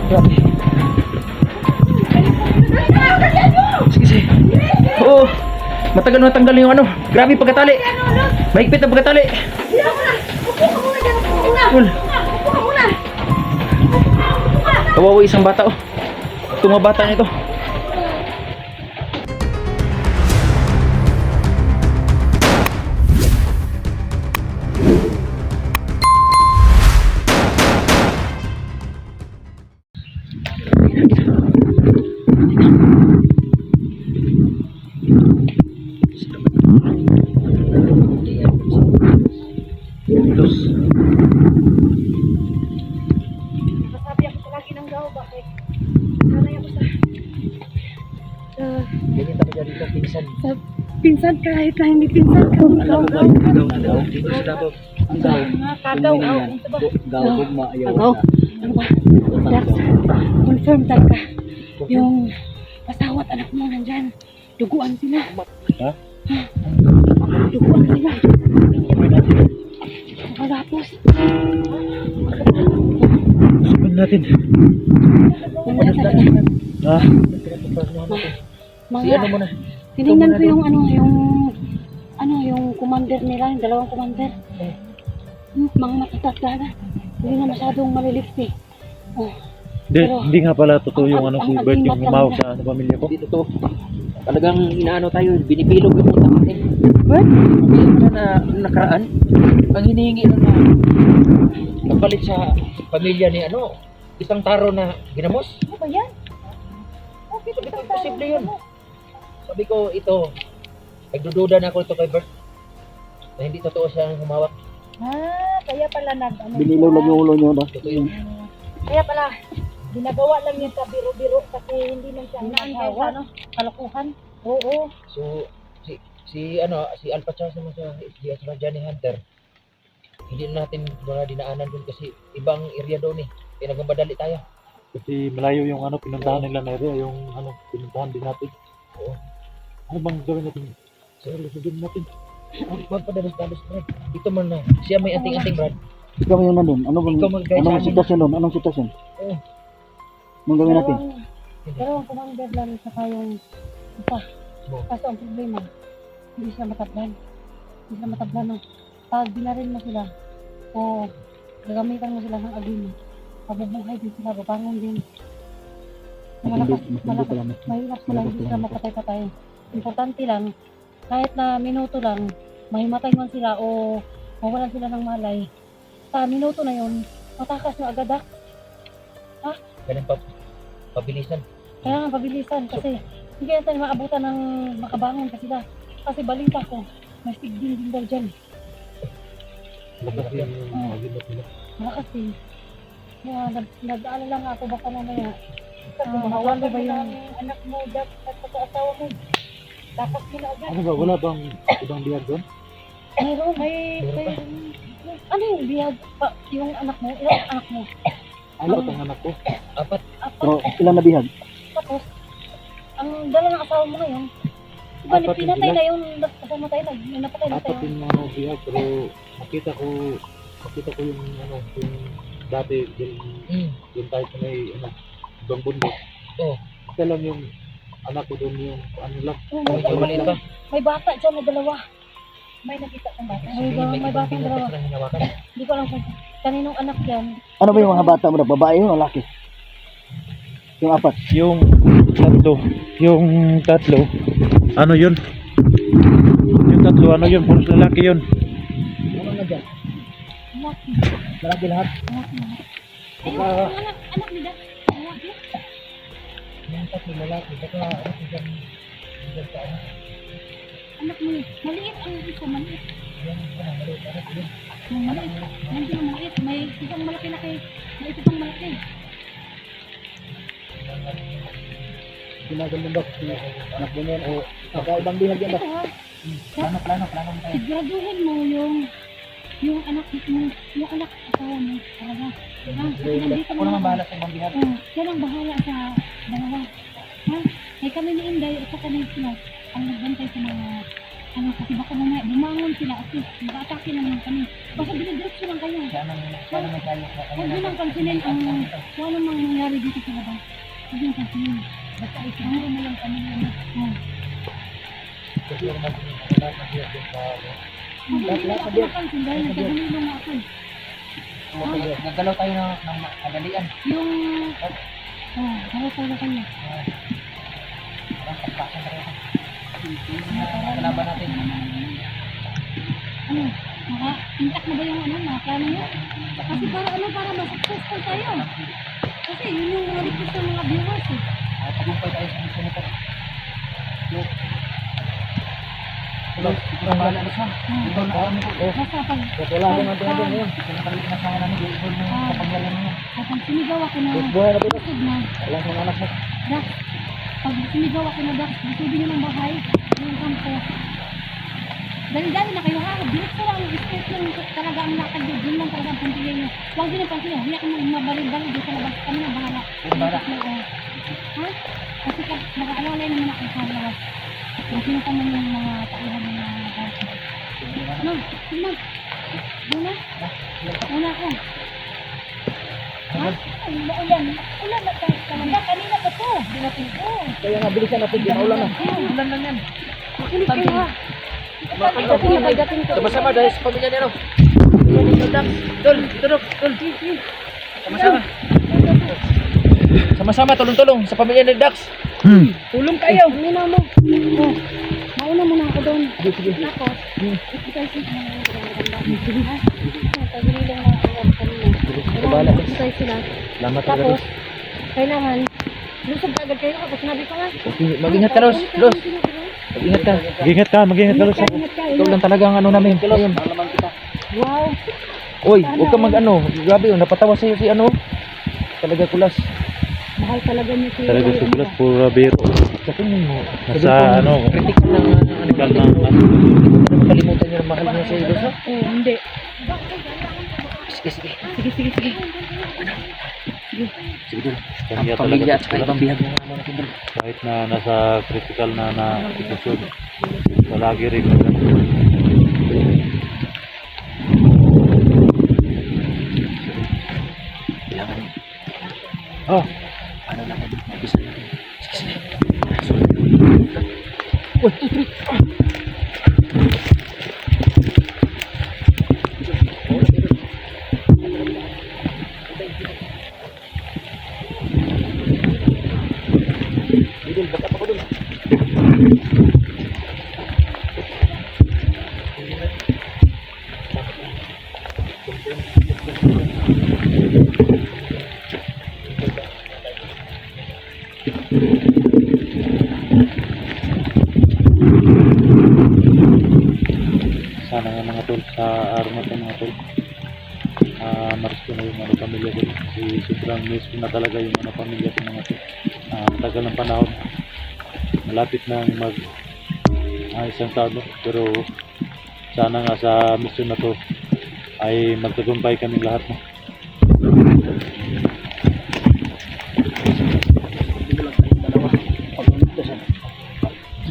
Grabe. Sige, sige. Oo. Matagal matanggal yung ano. Grabe pagkatali. Mahigpit na pagkatali. Cool. Kawawa isang bata oh. Itong mga bata nito. Masabi ako palagi ng gaw, bakit? Sanay ako sa Ganyan tayo dyan dito, pinsan. pinsan kahit na hindi pinsan ka. Gaw. Ang daw. Kagaw. Daw, gugma, ayaw. Agaw. Ano ba? Dax, confirm talaga. Yung asawa at anak mo nandyan. Duguan sila. Ha? Duguan sila. Makagapos. Sabihin natin. Wala talaga. Ha? Si Mga, ano muna? tinignan ko yung yung commander nila, yung dalawang commander. Mga matatanda. Hindi na masyadong malilipsi. Oh. Hindi nga pala totoo yung ano si ang Bert yung agreement humawak lang sa ano, pamilya ko. Hindi totoo. Talagang inaano tayo, binipilog yung utak natin. Bert? Hindi na nakaraan. Ang hinihingi na kapalit sa pamilya ni ano, isang taro na ginamos. Ano ba yan? Okay, Sabi ko, imposible yun. Sabi ko, ito, nagdududa na ako ito kay Bert. Na hindi totoo siya ang humawak. Kaya pala Binilaw lang yung ulo nyo ba? Totoo yun. Kaya pala, ginagawa lang niya sa biro-biro kasi hindi man siya nagawa. Kalokohan. Oo. So, si Alpha Charles naman sa SBS na Johnny Hunter, hindi na natin mga dinaanan dun kasi ibang area doon eh. Kaya nagmamadali tayo. Kasi malayo yung ano pinuntahan nila na area, yung ano pinuntahan din natin. Oo. Ano bang gawin natin? Sabihin natin. Magpadalos-dalos, Brad. Dito man na. Siya may anting-anting, Brad. Ikaw yung nandun. Ikaw mag-guide sa Anong amin. sitwasyon doon? Anong sitwasyon? Oo. Anong gawin natin? Dalawang commander lang saka yung isa. Oo. Kaso ang problema, hindi sila matablan. Hindi sila matablan. No? Pag binarin mo sila, o gagamitan mo sila ng agreement, mabubuhay din sila, babangon din. Malakas, mahirap sila, hindi sila mapatay-patay. Importante lang, kahit na minuto lang, mahimatay man sila o mawalan sila ng malay. Sa minuto na yun, matakas nyo agad Ganun pabilisan. Kaya nga pabilisan kasi hindi na tayo maabutan ng makabangon pa sila. Kasi balita ko, may sigding din daw dyan. Lakas yung agilot nila. Malakas eh. Kaya nag-aalala lang ako baka mamaya. Mahawali ba yung anak mo, Jack, at pag-asawa mo? Dapat sila agad. Ano ba? Wala bang ibang biyag doon? Mayroon, may ano yung biyag pa, yung anak mo? Ilang anak mo? Ano ang anak ko? Apat. Pero ilan na bihag? Tapos, ang dala ng asawa mo ngayon, diba, Apat yung pinatay biyag? na yung napatay na, yung napatay na Apat tayo. yung ano bihag pero makita ko yung ano yung dati yung tayo sa may ano ibang bundok. Oo. Isa lang yung anak ko doon yung ano lang. Medyo maliit pa. May bata dyan na dalawa. May nakita kong bata. May Ibang bata binata dalawa. sila hinawakan. Hindi ko alam kung kaninong anak yan. Ano ba yung mga bata mo na? Babae o lalaki? Yung apat? Yung tatlo. Ano yun? Yung tatlo, ano yun? Puros lalaki yun. Ano na dyan? Anak. Marami lahat. Anak. Ayun, anak nila. Anak nila. Yung tatlo lalaki. Baka ano dyan sa ano. Anak mo. Maliit ang isa. Maliit. Yan, maliit. Anak yun. Yung maliit. Hindi yung maliit. May isang malaki-laki. May isang malaki. Ginaganda ba? Anak mo yan o ibang bihag yan ba? Ito ha. Plano tayo. Siguraduhin mo yung anak mo. Yung anak asawa mo. Talaga. Nandito Ako naman bahala sa ibang bihag. Yan ang bahala sa dalawa. Ha? Ay kami ni Inday at saka ni Sinat ang nagbantay sa mga ano, kasi baka mamaya bumangon sila kasi mag-atake na naman kami. Basta dinidiretso lang kayo. Sana may tayo sa Huwag nyo lang pansinin ang kung ano mang nangyari dito sa labas. Huwag nyo pansinin. Basta isuro mo lang kami yan. Kasi yung lahat na siya sa Hindi nila ako napansin dahil nagkagulilo nga ako. Nagdalaw tayo ng madalian. Yung... dalaw tayo na kayo. Parang pagpasan na rin. Kalaban natin. Ano? Intact na ba yung ano, mga plano nyo? Kasi para ano, para mas-successful tayo. Kasi yun yung mga request ng mga viewers eh. Tagumpay tayo sa mission nito. Ito ang bahala na siya. Ito na alam ko. Basta pag... Wala akong ano ngayon. Ito na kami kinasama namin. Ito na kapaglalan niya. Kapag sumigaw ako na... Buhay na pito. Busog na. Wala akong anak mo. Dax, pag sumigaw ako na Dax, busugin nyo ng bahay. Yung kampo. Dali-dali na kayo ha. Diretso lang. Straight lang talaga ang lakad nyo. Yun lang talaga ang pantilin nyo. Huwag nyo napansin nyo. Hindi ako mabalil-balil doon sa labas. Kami na bahala. Ha? Kasi nag-aalalay naman ako sa labas. Kung pa man yung mga tauhan ng mga bata. No, sige na. Muna. Muna ako. Ha? Ulan. Ulan na tayo talaga. Kanina pa to. Binating ko. Kaya nga bilisan natin. Ulan na. Ulan lang yan. Makinig kayo ha. Sama-sama dahil sa pamilya niya. Tol, tulog. Sama-sama. Sama-sama, tulong-tulong sa pamilya ni Dax. Tulong kayo. Muna mo. Mauna muna ako doon. Sige. Tapos, ikutay sila ng maganda. Sige ha. Pagulilong na ako kanina. Ikutay sila. Salamat Tapos, kailangan, lusog agad kayo kapag sinabi ko nga. Mag-ingat ka, Ros. Mag-ingat ka. Mag-ingat ka, Ros. Ikaw lang talaga ang ano namin. Wow. Uy, huwag ka mag-ano. Grabe yun, napatawa sa'yo si ano. Talaga kulas. Mahal talaga niyo si Talaga sugulas, pura biro. Sa tingin mo, Nasa ano, critical ng critical na Hindi ko na makalimutan niya na mahal niya sa iyo, ha? Hindi. Sige. Sige. Sige, kanya ang pamilya at talaga saka ibang bihag ng mga natin. kahit na nasa critical na sitwasyon. Palagi rin Kailangan. Oh, Ano lang, mag-isa lang. Sige. Uy, sana nga mga tol, sa araw na ito mga tol. Maris ko na yung ano, pamilya ko. Kasi sobrang miss ko na talaga yung ano, pamilya ko mga tol. Tagal ng panahon. Malapit nang mag isang taon, pero sana nga sa mission na to ay magtagumpay kami lahat. No?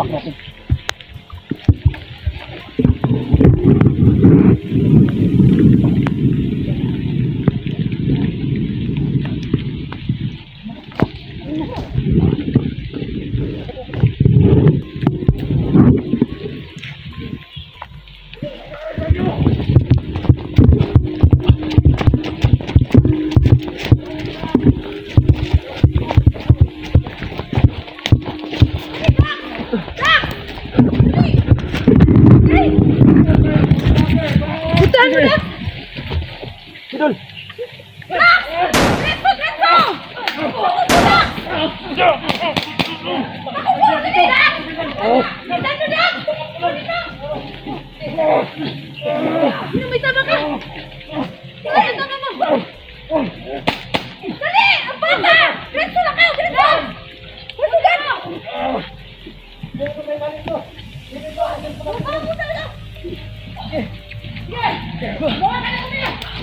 Bak natin. Idol! May tama ka! Ay, tama mo! Dali! Ang bata! Diretso lang kayo! Diretso! Masugan mo!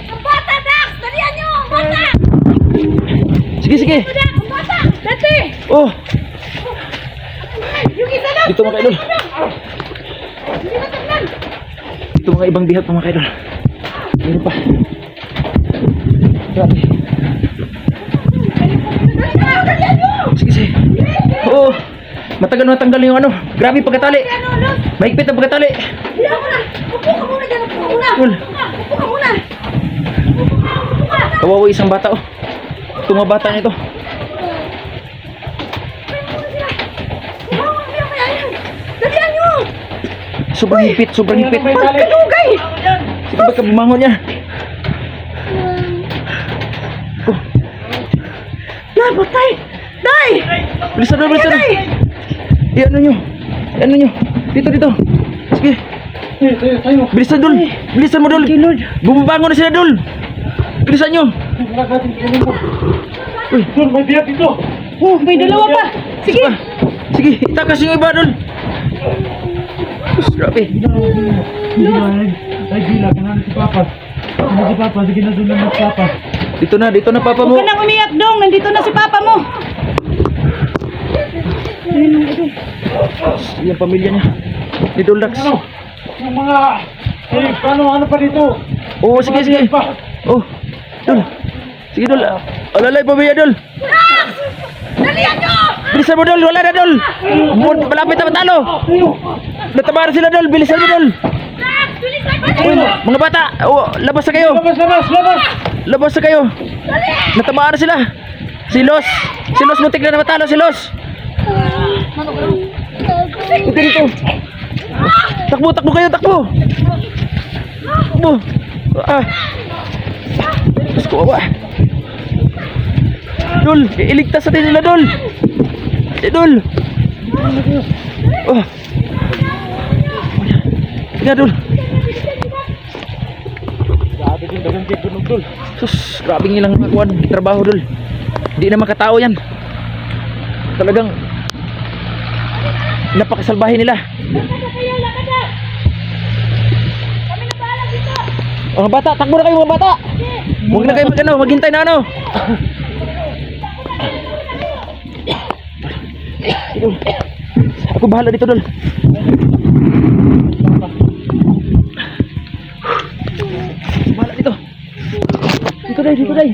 Ang bata, Dax! Dalihan nyo! Ang bata! Sige. Ang bata! Dati! Oh, Yung isa lang! dito mga idol. Hindi Ito mga ibang bihat pa mga kaidol. Meron pa. Grabe. Sige, sige. Oo. Matagal na tanggal yung ano. Grabe pagkatali. Mahigpit ang pagkatali. Hindi ako na. Upo ka muna dyan. Upo ka muna. Cool. Upo ka muna. Kawawa isang bata oh. Ito mga bata nito. Dalihan nyo. Sobrang higpit, sobrang higpit. Pagkadugay. Sige ba't ka bumangon niya? Oh, Napatay. Day. bilisan na, bilisan na. Ano nyo? Ano nyo? Dito, dito. Sige. Bilisan dul. Bilisan mo dul. Bumabangon na sila dul. Bilisan nyo. Uy, Dul, may biyak dito. Oh, may dalawa pa. sige pa. Sige, itakas yung iba dul. Grabe. Ay, gila, kailangan si Papa. Ano si Papa? Sige na doon na si Papa. Dito na papa mo. Huwag ka nang umiyak dong. Nandito na si papa mo. Yung pamilya niya. Ni Dolax. Ano? Yung mga... Eh, ano pa dito? Oo, sige, sige. Pa. Oh, dul. Sige dul. Alalay pamilya dul. Dalihan nyo. Bilisan mo dul, wala na dul. Malapit na matalo. Natabaran sila dul, bilisan mo dul. Uy, mga bata, oh, labas na kayo. Labas! Labas na kayo. Natamaan na sila. Si Los muntik na matalo si Los. Ito dito. Takbo kayo, takbo. Takbo. Ah. Diyos ko, awa. Dul, iligtas natin nila, Dul. Dul. Oh. Tingnan, Dul. Grabe din, dagang kigunog, Dul. Sus, grabe nilang mga kuwan, trabaho Dul. Hindi na makatao yan. Talagang napakasalbahin nila. Oh, mga bata, takbo na kayo mga bata. Huwag na kayo maghintay na ano. Dul. Ako bahala dito Dul. Bahala dito. Dito day.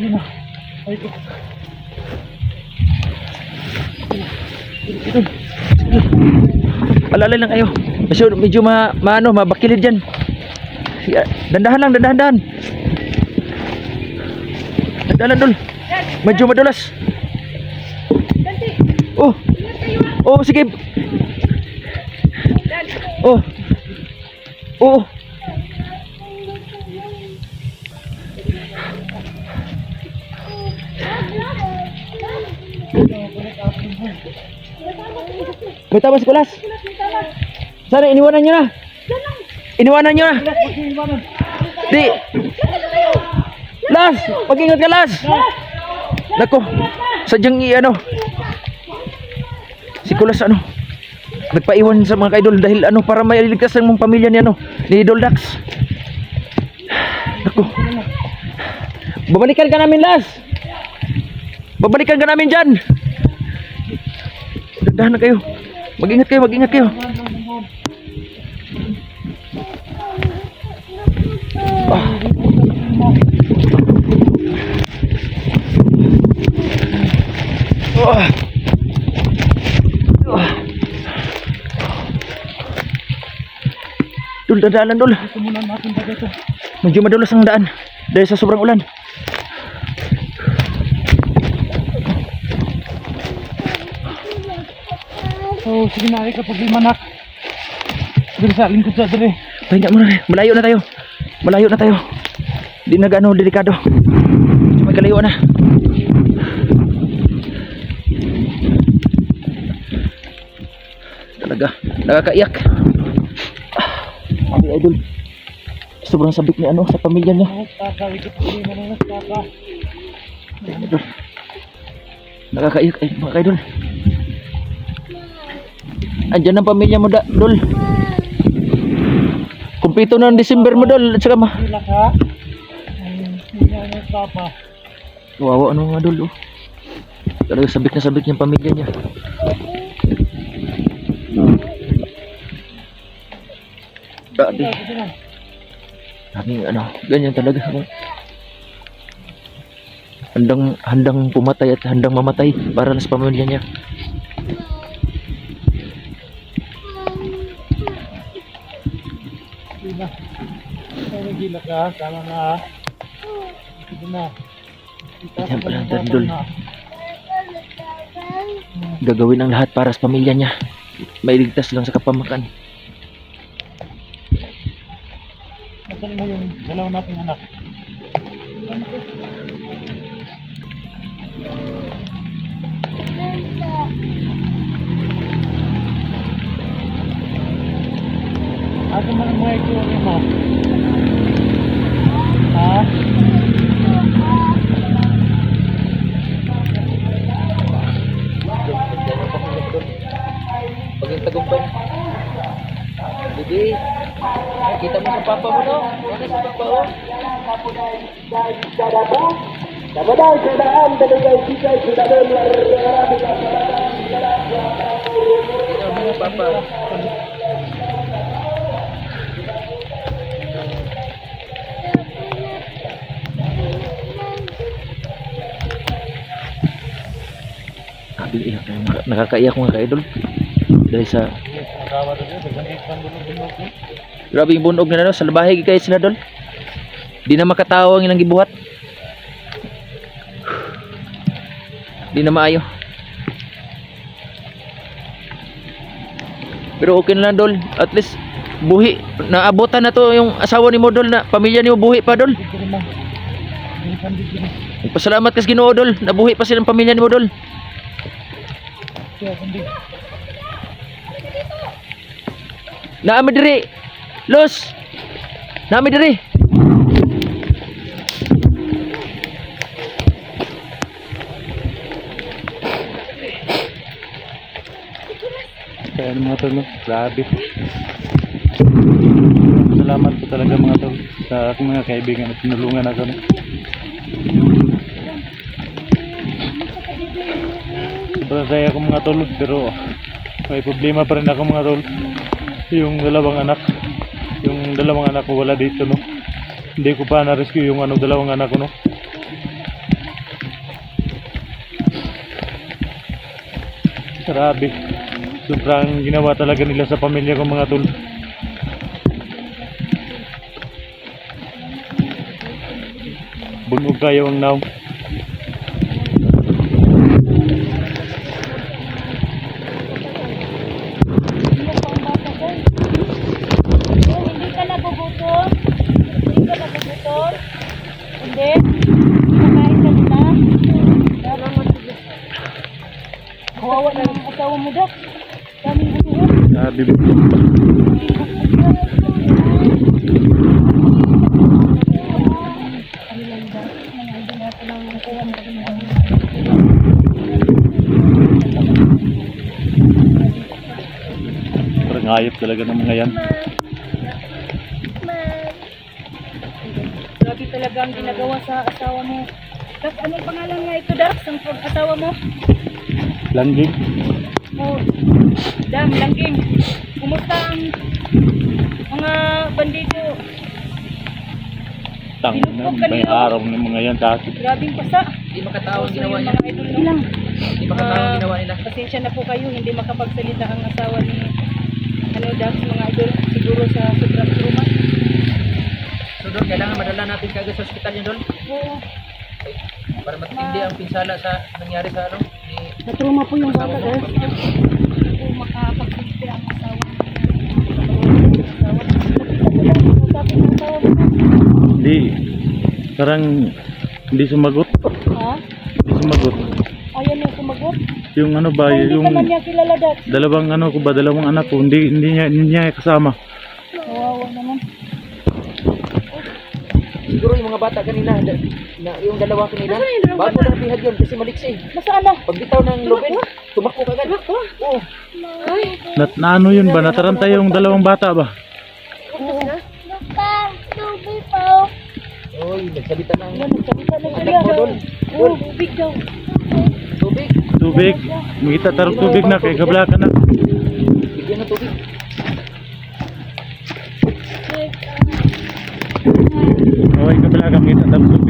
Palalay lang kayo. Medyo mabakilid dyan. Sige, dandahan lang. Dandahan Dul. Medyo madulas. Oh, sige. Oh. May tama si Kulas. Sana iniwanan nyo na. Di. Las, mag-ingat ka Las. Nako, sadyang si Kulas nagpaiwan sa mga kaidol dahil para mailigtas ang mga pamilya ni ni Dolax. Nako. Babalikan ka namin Las. Babalikan ka namin dyan. Dandahan na kayo. Mag-ingat kayo. Dul, dadaanan Dul. Medyo madulas ang daan dahil sa sobrang ulan. Oh, sige na, kapag di manak. Dito sa lingkod sa dali. Pahinga muna rin. Malayo na tayo. Di na gaano delikado. May kalayo na. Talaga, nakakaiyak. Abi idol. Sobrang sabik ni sa pamilya niya. Nakakaiyak mga idol. Andiyan ang pamilya mo Dol. Kumpleto na ang December mo Dol. At saka Wawa mga Dol. Talaga sabik na sabik yung pamilya niya. Dati. Laging ano, ganyan talaga. Handang pumatay at handang mamatay para sa pamilya niya. Gila. Ay, gila ka. Tama na. Sige na. Yan pala ang Dol. Gagawin ang lahat para sa pamilya niya. Mailigtas lang sa kapamakan. Nasaan mo yung dalawa nating anak? Ako man ang mga itsura mo. Ha? Paging tagumpay. Hindi. Kita mo sa papa mo, no? Ano sa papa, oh? Kita mo sa papa. Nakakaiyak mga ka-idol dahil sa Nagawa doon yun. Nagandit kang bulog-bulog. grabe yung bunog na no, sa labahe kayo sila dol. Di na makatawa ang ilang gibuhat. Di na maayo. Pero okay na lang dol, at least buhi. Naabutan na to yung asawa ni mo dol, na pamilya ni mo buhi pa dol. Pasalamat kas Ginoo dol, nabuhi pa silang pamilya ni mo dol. Naami diri. Los. Naami diri. Kaya mga tol, no? Grabe. Salamat po talaga mga tol sa aking mga kaibigan at tinulungan ako. No? Sobrang saya ko mga tol, pero may problema pa rin ako mga tol. Yung dalawang anak ko wala dito, no? Hindi ko pa na-rescue yung dalawang anak ko, no? Grabe. Sobrang ginawa talaga nila sa pamilya ko mga tol. Bunog kayo ang naong. Hindi ka nagugutom? Hindi ka nagugutom? Hindi? Kumakain ka nila? Kawawa na yung asawa mo, Dok. Daming gusto. Grabe bunog pa. Parang ayop talaga ng mga yan. Grabe talaga ang ginagawa sa asawa mo. Dok, anong pangalan nga ito, Dok? Ang asawa mo? Langging. Oh, Dam, Langking. Kumusta ang mga bandido? Tang na, may araw ng mga yan kasi. Grabing pasa. Hindi makatawa ang So, ginawa yung niya. mga idol lang. Hindi makatawa ang ginawa nila. Pasensya na po kayo, hindi makapagsalita ang asawa ni Dam, mga idol. Siguro sa sobrang trauma. So dol, kailangan madala natin kagad sa ospital niya dol Oo. para matindi ang pinsala sa nangyari sa ni Na-trauma po yung bata, asawa mo, guys. pamilya mo. Hindi po makapagsalita ang asawa ni Usapin ang asawa mo. Hindi. Parang hindi sumagot. Ha? Hindi sumagot. Ayaw niya sumagot. Yung ba, Ay, hindi yung ka man niya kilala, Dad. dalawang dalawang anak ko, hindi niya kasama. Kawawa naman. Siguro yung mga bata kanina na yung dalawa kanina Nasaan yung dalawang bago bata? na bihag yun kasi maliksi. Nasaan na? Pagbitaw ng lubin tumakbo kagad. Oo. Ay. Na ano yun ba? Nataranta yung dalawang bata ba? Oy, nagsalita na Yan, nagsalita na anak mo dol. Oo, tubig daw. Tubig. Tubig. Makita tarong tubig na kay kabla ka na. Bigyan ng tubig. Kaway ka pala kami tapos